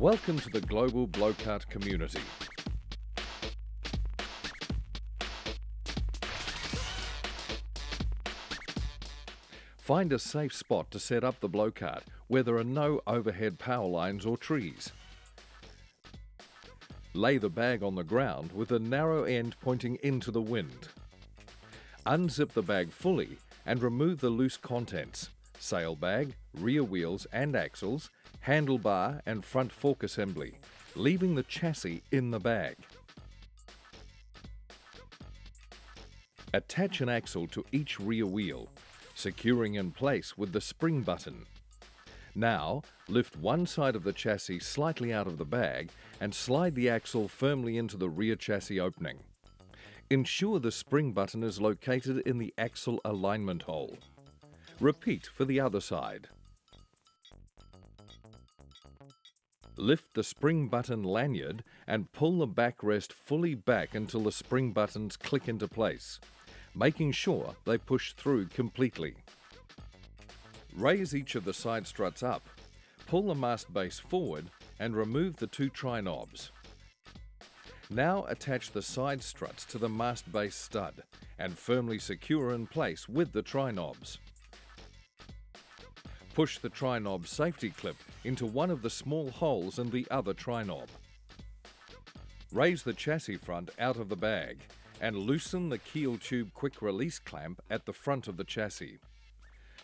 Welcome to the global Blokart community. Find a safe spot to set up the Blokart where there are no overhead power lines or trees. Lay the bag on the ground with a narrow end pointing into the wind. Unzip the bag fully and remove the loose contents: sail bag, rear wheels and axles, handlebar and front fork assembly, leaving the chassis in the bag. Attach an axle to each rear wheel, securing in place with the spring button. Now, lift one side of the chassis slightly out of the bag and slide the axle firmly into the rear chassis opening. Ensure the spring button is located in the axle alignment hole. Repeat for the other side. Lift the spring button lanyard and pull the backrest fully back until the spring buttons click into place, making sure they push through completely. Raise each of the side struts up, pull the mast base forward and remove the two tri-knobs. Now attach the side struts to the mast base stud and firmly secure in place with the tri-knobs. Push the tri-knob safety clip into one of the small holes in the other tri-knob. Raise the chassis front out of the bag and loosen the keel tube quick release clamp at the front of the chassis.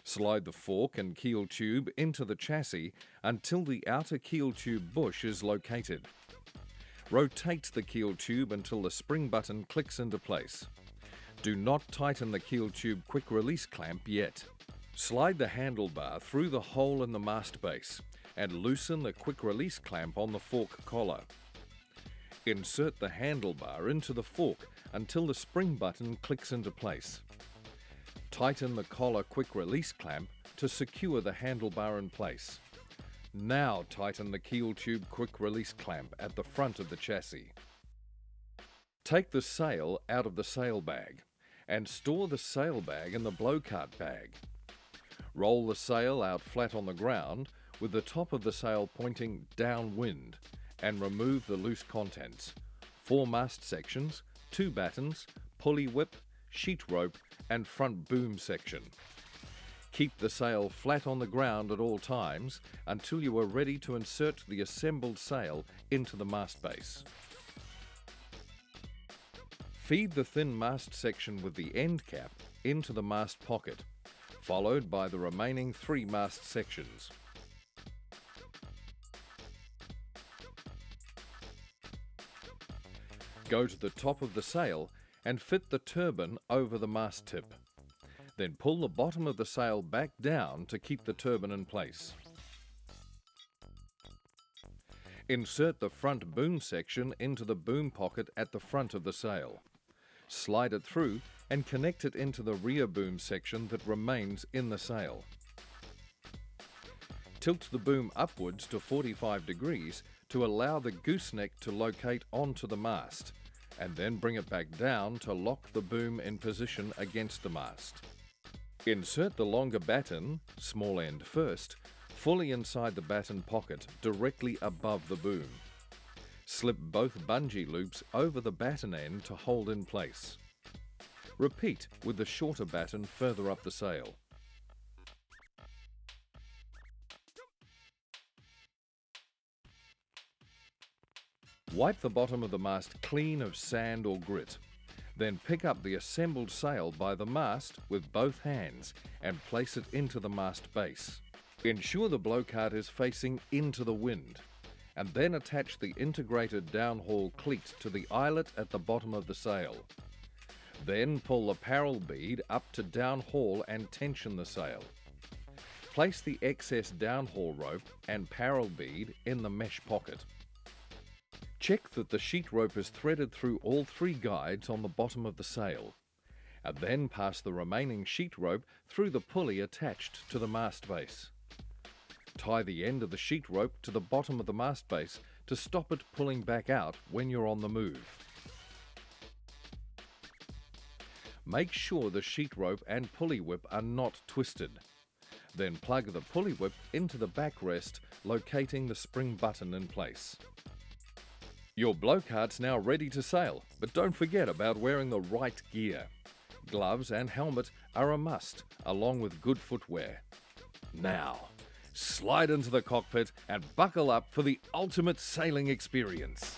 Slide the fork and keel tube into the chassis until the outer keel tube bush is located. Rotate the keel tube until the spring button clicks into place. Do not tighten the keel tube quick release clamp yet. Slide the handlebar through the hole in the mast base and loosen the quick release clamp on the fork collar. Insert the handlebar into the fork until the spring button clicks into place. Tighten the collar quick release clamp to secure the handlebar in place. Now tighten the keel tube quick release clamp at the front of the chassis. Take the sail out of the sail bag and store the sail bag in the Blokart bag. Roll the sail out flat on the ground with the top of the sail pointing downwind and remove the loose contents: 4 mast sections, 2 battens, pulley whip, sheet rope and front boom section. Keep the sail flat on the ground at all times until you are ready to insert the assembled sail into the mast base. Feed the thin mast section with the end cap into the mast pocket, followed by the remaining 3 mast sections. Go to the top of the sail and fit the turbine over the mast tip. Then pull the bottom of the sail back down to keep the turbine in place. Insert the front boom section into the boom pocket at the front of the sail. Slide it through and connect it into the rear boom section that remains in the sail. Tilt the boom upwards to 45 degrees to allow the gooseneck to locate onto the mast, and then bring it back down to lock the boom in position against the mast. Insert the longer batten, small end first, fully inside the batten pocket directly above the boom. Slip both bungee loops over the batten end to hold in place. Repeat with the shorter batten further up the sail. Wipe the bottom of the mast clean of sand or grit. Then pick up the assembled sail by the mast with both hands and place it into the mast base. Ensure the Blokart is facing into the wind, and then attach the integrated downhaul cleat to the eyelet at the bottom of the sail. Then pull the parrel bead up to downhaul and tension the sail. Place the excess downhaul rope and parrel bead in the mesh pocket. Check that the sheet rope is threaded through all 3 guides on the bottom of the sail, and then pass the remaining sheet rope through the pulley attached to the mast base. Tie the end of the sheet rope to the bottom of the mast base to stop it pulling back out when you're on the move. Make sure the sheet rope and pulley whip are not twisted. Then plug the pulley whip into the backrest, locating the spring button in place. Your Blokart's now ready to sail, but don't forget about wearing the right gear. Gloves and helmet are a must, along with good footwear. Now, slide into the cockpit and buckle up for the ultimate sailing experience.